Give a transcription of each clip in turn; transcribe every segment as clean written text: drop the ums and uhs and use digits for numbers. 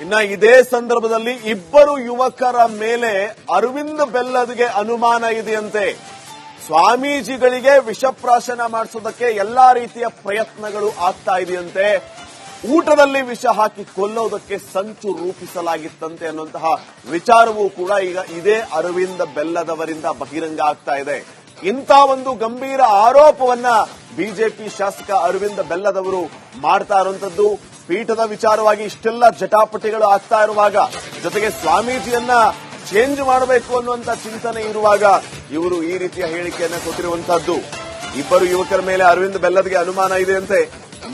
ಇನ್ನ ಇದೇ ಸಂದರ್ಭದಲ್ಲಿ ಇಬ್ಬರು ಯುವಕರ ಮೇಲೆ ಅರವಿಂದ್ ಬೆಲ್ಲದ್ಗೆ ಅನುಮಾನ ಇದೆಯಂತೆ. ಸ್ವಾಮೀಜಿಗಳಿಗೆ ವಿಷಪ್ರಾಶನ ಮಾಡಿಸೋದಕ್ಕೆ ಎಲ್ಲಾ ರೀತಿಯ ಪ್ರಯತ್ನಗಳು ಆಗ್ತಾ ಇದೆಯಂತೆ. ಊಟದಲ್ಲಿ ವಿಷ ಹಾಕಿ ಕೊಲ್ಲೋದಕ್ಕೆ ಸಂಚು ರೂಪಿಸಲಾಗಿತ್ತಂತೆ ಅನ್ನುವಂತಹ ವಿಚಾರವೂ ಕೂಡ ಈಗ ಇದೇ ಅರವಿಂದ್ ಬೆಲ್ಲದವರಿಂದ ಬಹಿರಂಗ ಆಗ್ತಾ ಇದೆ. ಇಂಥ ಒಂದು ಗಂಭೀರ ಆರೋಪವನ್ನ ಬಿಜೆಪಿ ಶಾಸಕ ಅರವಿಂದ್ ಬೆಲ್ಲದವರು ಮಾಡ್ತಾ ಇರುವಂತದ್ದು. ಪೀಠದ ವಿಚಾರವಾಗಿ ಇಷ್ಟೆಲ್ಲ ಜಟಾಪಟಿಗಳು ಆಗ್ತಾ ಇರುವಾಗ, ಜೊತೆಗೆ ಸ್ವಾಮೀಜಿಯನ್ನ ಚೇಂಜ್ ಮಾಡಬೇಕು ಅನ್ನುವಂತ ಚಿಂತನೆ ಇರುವಾಗ ಇವರು ಈ ರೀತಿಯ ಹೇಳಿಕೆಯನ್ನ ಕೊಟ್ಟಿರುವಂತಹದ್ದು. ಇಬ್ಬರು ಯುವಕರ ಮೇಲೆ ಅರವಿಂದ್ ಬೆಲ್ಲದ್ಗೆ ಅನುಮಾನ ಇದೆಯಂತೆ.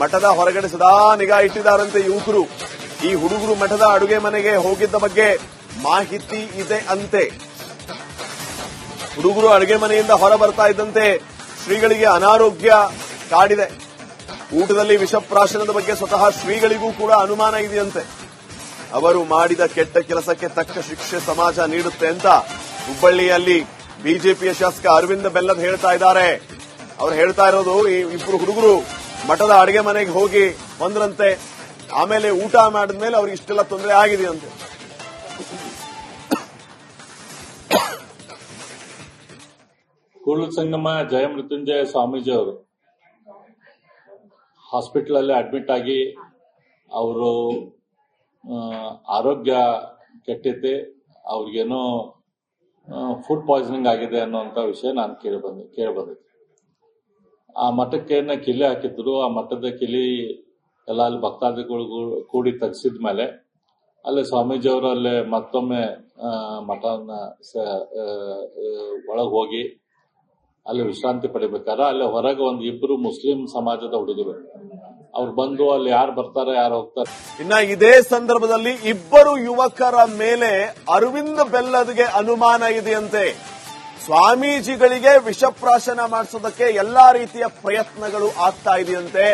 ಮಠದ ಹೊರಗಡೆ ಸದಾ ನಿಗಾ ಇಟ್ಟಿದ್ದಾರಂತೆ ಯುವಕರು. ಈ ಹುಡುಗರು ಮಠದ ಅಡುಗೆ ಮನೆಗೆ ಹೋಗಿದ್ದ ಬಗ್ಗೆ ಮಾಹಿತಿ ಇದೆ ಅಂತೆ. ಹುಡುಗರು ಅಡುಗೆ ಮನೆಯಿಂದ ಹೊರ ಬರ್ತಾ ಇದ್ದಂತೆ ಶ್ರೀಗಳಿಗೆ ಅನಾರೋಗ್ಯ ಕಾಡಿದೆ. ಊಟದಲ್ಲಿ ವಿಷಪ್ರಾಶನದ ಬಗ್ಗೆ ಸ್ವತಃ ಶ್ರೀಗಳಿಗೂ ಕೂಡ ಅನುಮಾನ ಇದೆಯಂತೆ. ಅವರು ಮಾಡಿದ ಕೆಟ್ಟ ಕೆಲಸಕ್ಕೆ ತಕ್ಕ ಶಿಕ್ಷೆ ಸಮಾಜ ನೀಡುತ್ತೆ ಅಂತ ಹುಬ್ಬಳ್ಳಿಯಲ್ಲಿ ಬಿಜೆಪಿಯ ಶಾಸಕ ಅರವಿಂದ್ ಬೆಲ್ಲದ್ ಹೇಳ್ತಾ ಇದ್ದಾರೆ. ಅವ್ರು ಹೇಳ್ತಾ ಇರೋದು, ಈ ಇಬ್ಬರು ಹುಡುಗರು ಮಠದ ಅಡುಗೆ ಮನೆಗೆ ಹೋಗಿ ಬಂದ್ರಂತೆ. ಆಮೇಲೆ ಊಟ ಮಾಡಿದ್ಮೇಲೆ ಅವ್ರಿಗೆ ಇಷ್ಟೆಲ್ಲ ತೊಂದರೆ ಆಗಿದೆಯಂತೆ. ಕೂಡಲ ಸಂಗಮ ಜಯ ಮೃತ್ಯುಂಜಯ ಸ್ವಾಮೀಜಿ ಅವರು ಹಾಸ್ಪಿಟಲ್ ಅಲ್ಲಿ ಅಡ್ಮಿಟ್ ಆಗಿ ಅವರು ಆರೋಗ್ಯ ಕೆಟ್ಟಿದೆ, ಅವ್ರಿಗೇನೋ ಫುಡ್ ಪಾಯ್ಸನಿಂಗ್ ಆಗಿದೆ ಅನ್ನುವಂತ ವಿಷಯ ನಾನು ಕೇಳಿಬಂದಿದ್ದೆ. ಆ ಮಠಕ್ಕೆ ಕಿಲಿ ಹಾಕಿದ್ರು. ಆ ಮಠದ ಕಿಲಿ ಎಲ್ಲ ಅಲ್ಲಿ ಭಕ್ತಾದಿಗಳು ಕೂಡಿ ತೆಗೆಸಿದ ಮೇಲೆ ಅಲ್ಲಿ ಸ್ವಾಮೀಜಿಯವರು ಅಲ್ಲೇ ಮತ್ತೊಮ್ಮೆ ಮಠನ ಒಳಗೆ ಹೋಗಿ ಅಲ್ಲಿ ವಿಶ್ರಾಂತಿ ಪಡಿಬೇಕಾದ್ರೆ ಅಲ್ಲಿ ಹೊರಗೆ ಒಂದು ಇಬ್ರು ಮುಸ್ಲಿಂ ಸಮಾಜದ ಹುಡುಗರು ಅವ್ರು ಬಂದು ಅಲ್ಲಿ ಯಾರು ಬರ್ತಾರೆ ಯಾರು ಹೋಗ್ತಾರೆ. ಇನ್ನ ಇದೇ ಸಂದರ್ಭದಲ್ಲಿ ಇಬ್ಬರು ಯುವಕರ ಮೇಲೆ ಅರವಿಂದ್ ಬೆಲ್ಲದ್ಗೆ ಅನುಮಾನ ಇದೆಯಂತೆ. ಸ್ವಾಮೀಜಿಗಳಿಗೆ ವಿಷಪ್ರಾಶನ ಮಾಡಿಸೋದಕ್ಕೆ ಎಲ್ಲಾ ರೀತಿಯ ಪ್ರಯತ್ನಗಳು ಆಗ್ತಾ ಇದೆಯಂತೆ.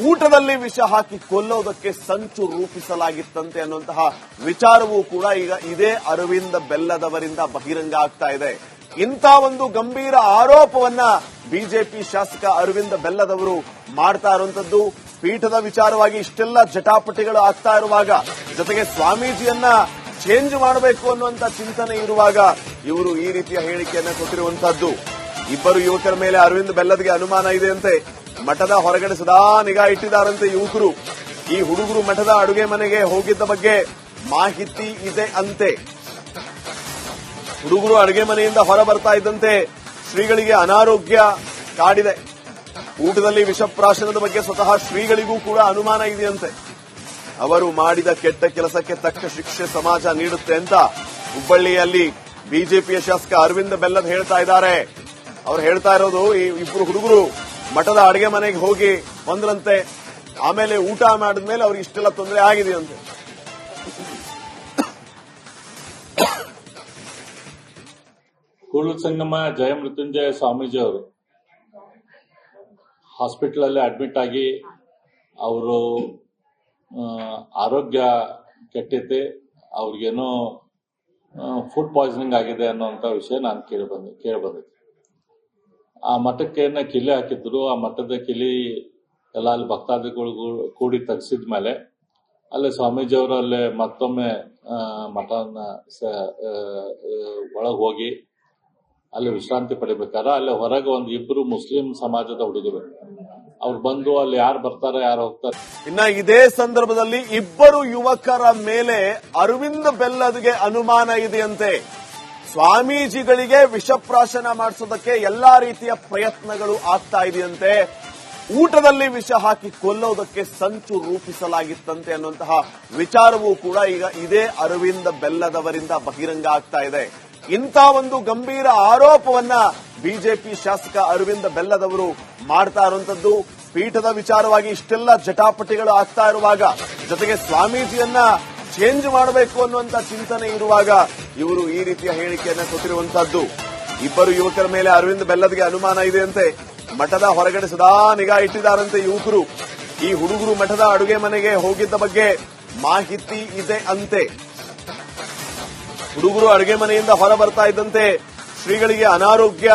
ಊಟದಲ್ಲಿ ವಿಷ ಹಾಕಿ ಕೊಲ್ಲೋದಕ್ಕೆ ಸಂಚು ರೂಪಿಸಲಾಗಿತ್ತಂತೆ ಅನ್ನುವಂತಹ ವಿಚಾರವೂ ಕೂಡ ಈಗ ಇದೇ ಅರವಿಂದ್ ಬೆಲ್ಲದವರಿಂದ ಬಹಿರಂಗ ಆಗ್ತಾ ಇದೆ. ಇಂಥ ಒಂದು ಗಂಭೀರ ಆರೋಪವನ್ನ ಬಿಜೆಪಿ ಶಾಸಕ ಅರವಿಂದ್ ಬೆಲ್ಲದವರು ಮಾಡ್ತಾ ಇರುವಂತದ್ದು. ಪೀಠದ ವಿಚಾರವಾಗಿ ಇಷ್ಟೆಲ್ಲ ಜಟಾಪಟಿಗಳು ಆಗ್ತಾ ಇರುವಾಗ, ಜೊತೆಗೆ ಸ್ವಾಮೀಜಿಯನ್ನ ಚೇಂಜ್ ಮಾಡಬೇಕು ಅನ್ನುವಂತ ಚಿಂತನೆ ಇರುವಾಗ ಇವರು ಈ ರೀತಿಯ ಹೇಳಿಕೆಯನ್ನ ಕೊಟ್ಟಿರುವಂತಹದ್ದು. ಇಬ್ಬರು ಯುವಕರ ಮೇಲೆ ಅರವಿಂದ್ ಬೆಲ್ಲದ್ಗೆ ಅನುಮಾನ ಇದೆಯಂತೆ. ಮಠದ ಹೊರಗಡೆ ಸದಾ ನಿಗಾ ಇಟ್ಟಿದ್ದಾರಂತೆ ಯುವಕರು. ಈ ಹುಡುಗರು ಮಠದ ಅಡುಗೆ ಮನೆಗೆ ಹೋಗಿದ್ದ ಬಗ್ಗೆ ಮಾಹಿತಿ ಇದೆ ಅಂತೆ. ಹುಡುಗರು ಅಡುಗೆ ಮನೆಯಿಂದ ಹೊರ ಬರ್ತಾ ಇದ್ದಂತೆ ಶ್ರೀಗಳಿಗೆ ಅನಾರೋಗ್ಯ ಕಾಡಿದೆ. ಊಟದಲ್ಲಿ ವಿಷಪ್ರಾಶನದ ಬಗ್ಗೆ ಸ್ವತಃ ಶ್ರೀಗಳಿಗೂ ಕೂಡ ಅನುಮಾನ ಇದೆಯಂತೆ. ಅವರು ಮಾಡಿದ ಕೆಟ್ಟ ಕೆಲಸಕ್ಕೆ ತಕ್ಕ ಶಿಕ್ಷೆ ಸಮಾಜ ನೀಡುತ್ತೆ ಅಂತ ಹುಬ್ಬಳ್ಳಿಯಲ್ಲಿ ಬಿಜೆಪಿಯ ಶಾಸಕ ಅರವಿಂದ್ ಬೆಲ್ಲದ್ ಹೇಳ್ತಾ ಇದ್ದಾರೆ. ಅವ್ರು ಹೇಳ್ತಾ ಇರೋದು, ಈ ಇಬ್ಬರು ಹುಡುಗರು ಮಠದ ಅಡುಗೆ ಮನೆಗೆ ಹೋಗಿ ಬಂದ್ರಂತೆ. ಆಮೇಲೆ ಊಟ ಮಾಡಿದ್ಮೇಲೆ ಅವ್ರಿಗೆ ಇಷ್ಟೆಲ್ಲ ತೊಂದರೆ ಆಗಿದೆಯಂತೆ. ಕೂಡಲ ಸಂಗಮ ಜಯ ಮೃತ್ಯುಂಜಯ ಸ್ವಾಮೀಜಿ ಅವರು ಹಾಸ್ಪಿಟಲ್ ಅಲ್ಲಿ ಅಡ್ಮಿಟ್ ಆಗಿ ಅವರು ಆರೋಗ್ಯ ಕೆಟ್ಟಿದೆ, ಅವ್ರಿಗೇನೋ ಫುಡ್ ಪಾಯ್ಸನಿಂಗ್ ಆಗಿದೆ ಅನ್ನುವಂತ ವಿಷಯ ನಾನು ಕೇಳಿಬಂದಿದ್ದೆ. ಆ ಮಠಕ್ಕೆ ಕಿಲಿ ಹಾಕಿದ್ರು. ಆ ಮಠದ ಕಿಲಿ ಎಲ್ಲ ಅಲ್ಲಿ ಭಕ್ತಾದಿಗಳು ಕೂಡಿ ತೆಗೆಸಿದ ಮೇಲೆ ಅಲ್ಲಿ ಸ್ವಾಮೀಜಿಯವರು ಅಲ್ಲೇ ಮತ್ತೊಮ್ಮೆ ಮಠನ ಒಳಗೆ ಹೋಗಿ ಅಲ್ಲಿ ವಿಶ್ರಾಂತಿ ಪಡಿಬೇಕಾದ್ರೆ ಅಲ್ಲಿ ಹೊರಗೆ ಒಂದು ಇಬ್ರು ಮುಸ್ಲಿಂ ಸಮಾಜದ ಹುಡುಗರು ಅವ್ರು ಬಂದು ಅಲ್ಲಿ ಯಾರು ಬರ್ತಾರೆ ಯಾರು ಹೋಗ್ತಾರೆ. ಇನ್ನ ಇದೇ ಸಂದರ್ಭದಲ್ಲಿ ಇಬ್ಬರು ಯುವಕರ ಮೇಲೆ ಅರವಿಂದ್ ಬೆಲ್ಲದ್ಗೆ ಅನುಮಾನ ಇದೆಯಂತೆ. ಸ್ವಾಮೀಜಿಗಳಿಗೆ ವಿಷಪ್ರಾಶನ ಮಾಡಿಸೋದಕ್ಕೆ ಎಲ್ಲಾ ರೀತಿಯ ಪ್ರಯತ್ನಗಳು ಆಗ್ತಾ ಇದೆಯಂತೆ. ಊಟದಲ್ಲಿ ವಿಷ ಹಾಕಿ ಕೊಲ್ಲೋದಕ್ಕೆ ಸಂಚು ರೂಪಿಸಲಾಗಿತ್ತಂತೆ ಅನ್ನುವಂತಹ ವಿಚಾರವೂ ಕೂಡ ಈಗ ಇದೇ ಅರವಿಂದ್ ಬೆಲ್ಲದವರಿಂದ ಬಹಿರಂಗ ಆಗ್ತಾ ಇದೆ. ಇಂಥ ಒಂದು ಗಂಭೀರ ಆರೋಪವನ್ನ ಬಿಜೆಪಿ ಶಾಸಕ ಅರವಿಂದ್ ಬೆಲ್ಲದವರು ಮಾಡ್ತಾ ಇರುವಂತದ್ದು. ಪೀಠದ ವಿಚಾರವಾಗಿ ಇಷ್ಟೆಲ್ಲ ಜಟಾಪಟಿಗಳು ಆಗ್ತಾ ಇರುವಾಗ, ಜೊತೆಗೆ ಸ್ವಾಮೀಜಿಯನ್ನ ಚೇಂಜ್ ಮಾಡಬೇಕು ಅನ್ನುವಂತ ಚಿಂತನೆ ಇರುವಾಗ ಇವರು ಈ ರೀತಿಯ ಹೇಳಿಕೆಯನ್ನ ಕೊಟ್ಟಿರುವಂತಹದ್ದು. ಇಬ್ಬರು ಯುವಕರ ಮೇಲೆ ಅರವಿಂದ್ ಬೆಲ್ಲದ್ಗೆ ಅನುಮಾನ ಇದೆಯಂತೆ. ಮಠದ ಹೊರಗಡೆ ಸದಾ ನಿಗಾ ಇಟ್ಟಿದ್ದಾರಂತೆ ಯುವಕರು. ಈ ಹುಡುಗರು ಮಠದ ಅಡುಗೆ ಮನೆಗೆ ಹೋಗಿದ್ದ ಬಗ್ಗೆ ಮಾಹಿತಿ ಇದೆ ಅಂತೆ. ಹುಡುಗರು ಅಡುಗೆ ಮನೆಯಿಂದ ಹೊರ ಬರ್ತಾ ಇದ್ದಂತೆ ಶ್ರೀಗಳಿಗೆ ಅನಾರೋಗ್ಯ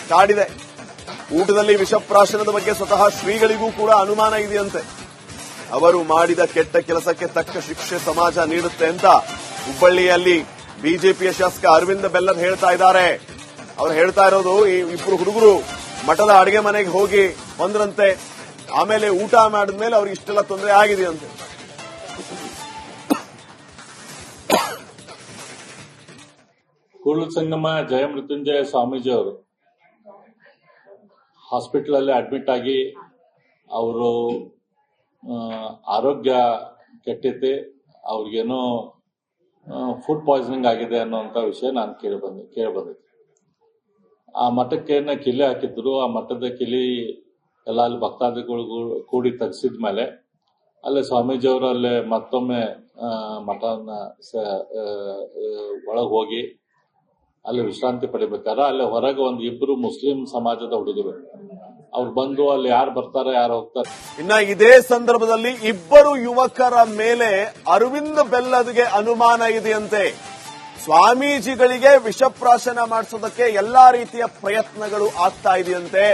ಕಾಡಿದೆ. ಊಟದಲ್ಲಿ ವಿಷಪ್ರಾಶನದ ಬಗ್ಗೆ ಸ್ವತಃ ಶ್ರೀಗಳಿಗೂ ಕೂಡ ಅನುಮಾನ ಇದೆಯಂತೆ. ಅವರು ಮಾಡಿದ ಕೆಟ್ಟ ಕೆಲಸಕ್ಕೆ ತಕ್ಕ ಶಿಕ್ಷೆ ಸಮಾಜ ನೀಡುತ್ತೆ ಅಂತ ಹುಬ್ಬಳ್ಳಿಯಲ್ಲಿ ಬಿಜೆಪಿಯ ಶಾಸಕ ಅರವಿಂದ ಬೆಲ್ಲದ್ ಹೇಳ್ತಾ ಇದ್ದಾರೆ. ಅವ್ರು ಹೇಳ್ತಾ ಇರೋದು, ಈ ಇಬ್ರು ಹುಡುಗರು ಮಠದ ಅಡಿಗೆ ಮನೆಗೆ ಹೋಗಿ ಬಂದ್ರಂತೆ, ಆಮೇಲೆ ಊಟ ಮಾಡಿದ್ಮೇಲೆ ಅವ್ರಿಗೆ ಇಷ್ಟೆಲ್ಲ ತೊಂದರೆ ಆಗಿದೆಯಂತೆ. ಕೂಡಲ ಸಂಗಮ ಜಯಮೃತ್ಯುಂಜಯ ಸ್ವಾಮೀಜಿ ಅವರು ಹಾಸ್ಪಿಟಲ್ ಅಲ್ಲಿ ಅಡ್ಮಿಟ್ ಆಗಿ ಅವರು ಆರೋಗ್ಯ ಕೆಟ್ಟೈತೆ, ಅವ್ರಿಗೇನೋ ಫುಡ್ ಪಾಯ್ಸನಿಂಗ್ ಆಗಿದೆ ಅನ್ನೋಂಥ ವಿಷಯ ನಾನು ಕೇಳಬಂದಿದ್ದೆ. ಆ ಮಠಕ್ಕೆ ಕಿಲಿ ಹಾಕಿದ್ರು. ಆ ಮಠದ ಕಿಲಿ ಎಲ್ಲ ಅಲ್ಲಿ ಭಕ್ತಾದಿಗಳು ಕೂಡಿ ತೆಗೆಸಿದ ಮೇಲೆ ಅಲ್ಲೇ ಸ್ವಾಮೀಜಿ ಅವರು ಅಲ್ಲೇ ಮತ್ತೊಮ್ಮೆ ಮಠನ ಒಳಗೆ ಹೋಗಿ ಅಲ್ಲಿ ವಿಶ್ರಾಂತಿ ಪಡಿಬೇಕಾದ್ರೆ ಅಲ್ಲಿ ಹೊರಗೆ ಒಂದು ಇಬ್ರು ಮುಸ್ಲಿಂ ಸಮಾಜದ ಹುಡುಗರು ಅವ್ರು ಬಂದು ಅಲ್ಲಿ ಯಾರು ಬರ್ತಾರೆ ಯಾರು ಹೋಗ್ತಾರೆ. ಇನ್ನ ಇದೇ ಸಂದರ್ಭದಲ್ಲಿ ಇಬ್ಬರು ಯುವಕರ ಮೇಲೆ ಅರವಿಂದ ಬೆಲ್ಲದ್ಗೆ ಅನುಮಾನ ಇದೆಯಂತೆ. ಸ್ವಾಮೀಜಿಗಳಿಗೆ ವಿಷಪ್ರಾಶನ ಮಾಡಿಸೋದಕ್ಕೆ ಎಲ್ಲಾ ರೀತಿಯ ಪ್ರಯತ್ನಗಳು ಆಗ್ತಾ ಇದೆಯಂತೆ.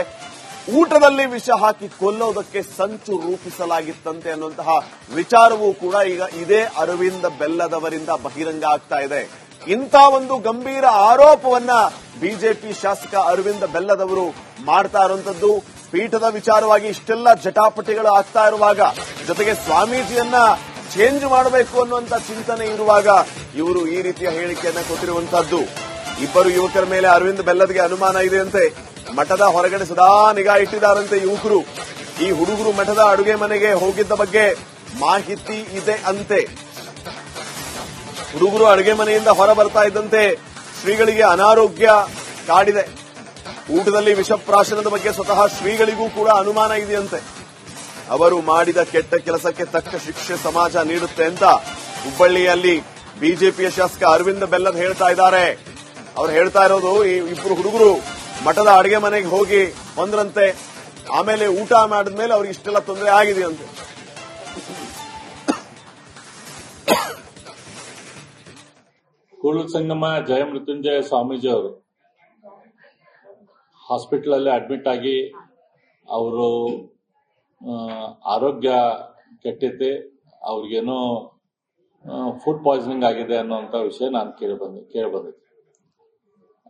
ಊಟದಲ್ಲಿ ವಿಷ ಹಾಕಿ ಕೊಲ್ಲೋದಕ್ಕೆ ಸಂಚು ರೂಪಿಸಲಾಗಿತ್ತಂತೆ ಅನ್ನುವಂತಹ ವಿಚಾರವೂ ಕೂಡ ಈಗ ಇದೇ ಅರವಿಂದ ಬೆಲ್ಲದವರಿಂದ ಬಹಿರಂಗ ಆಗ್ತಾ ಇದೆ. ಇಂಥ ಒಂದು ಗಂಭೀರ ಆರೋಪವನ್ನ ಬಿಜೆಪಿ ಶಾಸಕ ಅರವಿಂದ ಬೆಲ್ಲದವರು ಮಾಡ್ತಾ ಇರುವಂತದ್ದು. ಪೀಠದ ವಿಚಾರವಾಗಿ ಇಷ್ಟೆಲ್ಲ ಜಟಾಪಟಿಗಳು ಆಗ್ತಾ ಇರುವಾಗ, ಜೊತೆಗೆ ಸ್ವಾಮೀಜಿಯನ್ನ ಚೇಂಜ್ ಮಾಡಬೇಕು ಅನ್ನುವಂತ ಚಿಂತನೆ ಇರುವಾಗ ಇವರು ಈ ರೀತಿಯ ಹೇಳಿಕೆಯನ್ನ ಕೊಟ್ಟಿರುವಂತಹದ್ದು. ಇಬ್ಬರು ಯುವಕರ ಮೇಲೆ ಅರವಿಂದ ಬೆಲ್ಲದ್ಗೆ ಅನುಮಾನ ಇದೆಯಂತೆ. ಮಠದ ಹೊರಗಡೆ ಸದಾ ನಿಗಾ ಇಟ್ಟಿದ್ದಾರಂತೆ ಯುವಕರು. ಈ ಹುಡುಗರು ಮಠದ ಅಡುಗೆ ಮನೆಗೆ ಹೋಗಿದ್ದ ಬಗ್ಗೆ ಮಾಹಿತಿ ಇದೆ ಅಂತೆ. ಹುಡುಗರು ಅಡುಗೆ ಮನೆಯಿಂದ ಹೊರ ಬರ್ತಾ ಇದ್ದಂತೆ ಶ್ರೀಗಳಿಗೆ ಅನಾರೋಗ್ಯ ಕಾಡಿದೆ. ಊಟದಲ್ಲಿ ವಿಷಪ್ರಾಶನದ ಬಗ್ಗೆ ಸ್ವತಃ ಶ್ರೀಗಳಿಗೂ ಕೂಡ ಅನುಮಾನ ಇದೆಯಂತೆ. ಅವರು ಮಾಡಿದ ಕೆಟ್ಟ ಕೆಲಸಕ್ಕೆ ತಕ್ಕ ಶಿಕ್ಷೆ ಸಮಾಜ ನೀಡುತ್ತೆ ಅಂತ ಹುಬ್ಬಳ್ಳಿಯಲ್ಲಿ ಬಿಜೆಪಿಯ ಶಾಸಕ ಅರವಿಂದ ಬೆಲ್ಲದ್ ಹೇಳ್ತಾ ಇದ್ದಾರೆ. ಅವ್ರು ಹೇಳ್ತಾ ಇರೋದು, ಈ ಇಬ್ರು ಹುಡುಗರು ಮಠದ ಅಡುಗೆ ಮನೆಗೆ ಹೋಗಿ ಬಂದ್ರಂತೆ, ಆಮೇಲೆ ಊಟ ಮಾಡಿದ್ಮೇಲೆ ಅವ್ರಿಗೆ ಇಷ್ಟೆಲ್ಲ ತೊಂದರೆ ಆಗಿದೆಯಂತೆ. ಕೂಡಲ ಸಂಗಮ ಜಯಮೃತ್ಯುಂಜಯ ಸ್ವಾಮೀಜಿ ಅವರು ಹಾಸ್ಪಿಟಲ್ ಅಲ್ಲಿ ಅಡ್ಮಿಟ್ ಆಗಿ ಅವರು ಆರೋಗ್ಯ ಕೆಟ್ಟೈತೆ, ಅವ್ರಿಗೇನೋ ಫುಡ್ ಪಾಯ್ಸನಿಂಗ್ ಆಗಿದೆ ಅನ್ನೋಂಥ ವಿಷಯ ನಾನು ಕೇಳಬಂದಿದ್ದೆ.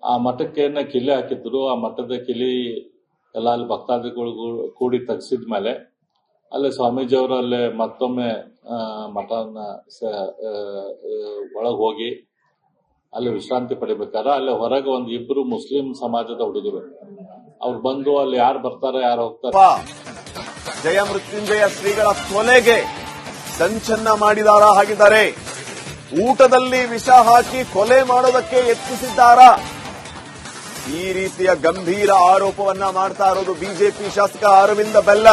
ಆ ಮಠಕ್ಕೆ ಕಿಲಿ ಹಾಕಿದ್ರು. ಆ ಮಠದ ಕಿಲಿ ಎಲ್ಲ ಅಲ್ಲಿ ಭಕ್ತಾದಿಗಳು ಕೂಡಿ ತೆಗೆಸಿದ ಮೇಲೆ ಅಲ್ಲೇ ಸ್ವಾಮೀಜಿ ಅವರು ಅಲ್ಲೇ ಮತ್ತೊಮ್ಮೆ ಮಠನ ಒಳಗೆ ಹೋಗಿ ಅಲ್ಲಿ ವಿಶ್ರಾಂತಿ ಪಡಿಬೇಕಾದ್ರೆ ಅಲ್ಲಿ ಹೊರಗೆ ಒಂದು ಇಬ್ರು ಮುಸ್ಲಿಂ ಸಮಾಜದ ಹುಡುಗರು ಅವ್ರು ಬಂದು ಅಲ್ಲಿ ಯಾರು ಬರ್ತಾರೆ ಯಾರು ಹೋಗ್ತಾರೆ. ಜಯ ಮೃತ್ಯುಂಜಯ ಶ್ರೀಗಳ ಕೊಲೆಗೆ ಸಂಚನ್ನ ಹಾಕಿದ್ದಾರೆ. ಊಟದಲ್ಲಿ ವಿಷ ಹಾಕಿ ಕೊಲೆ ಮಾಡೋದಕ್ಕೆ ಯತ್ನಿಸಿದ್ದಾರಾ? ಈ ರೀತಿಯ ಗಂಭೀರ ಆರೋಪವನ್ನ ಮಾಡ್ತಾ ಇರೋದು ಬಿಜೆಪಿ ಶಾಸಕ ಅರವಿಂದ ಬೆಲ್ಲದ್.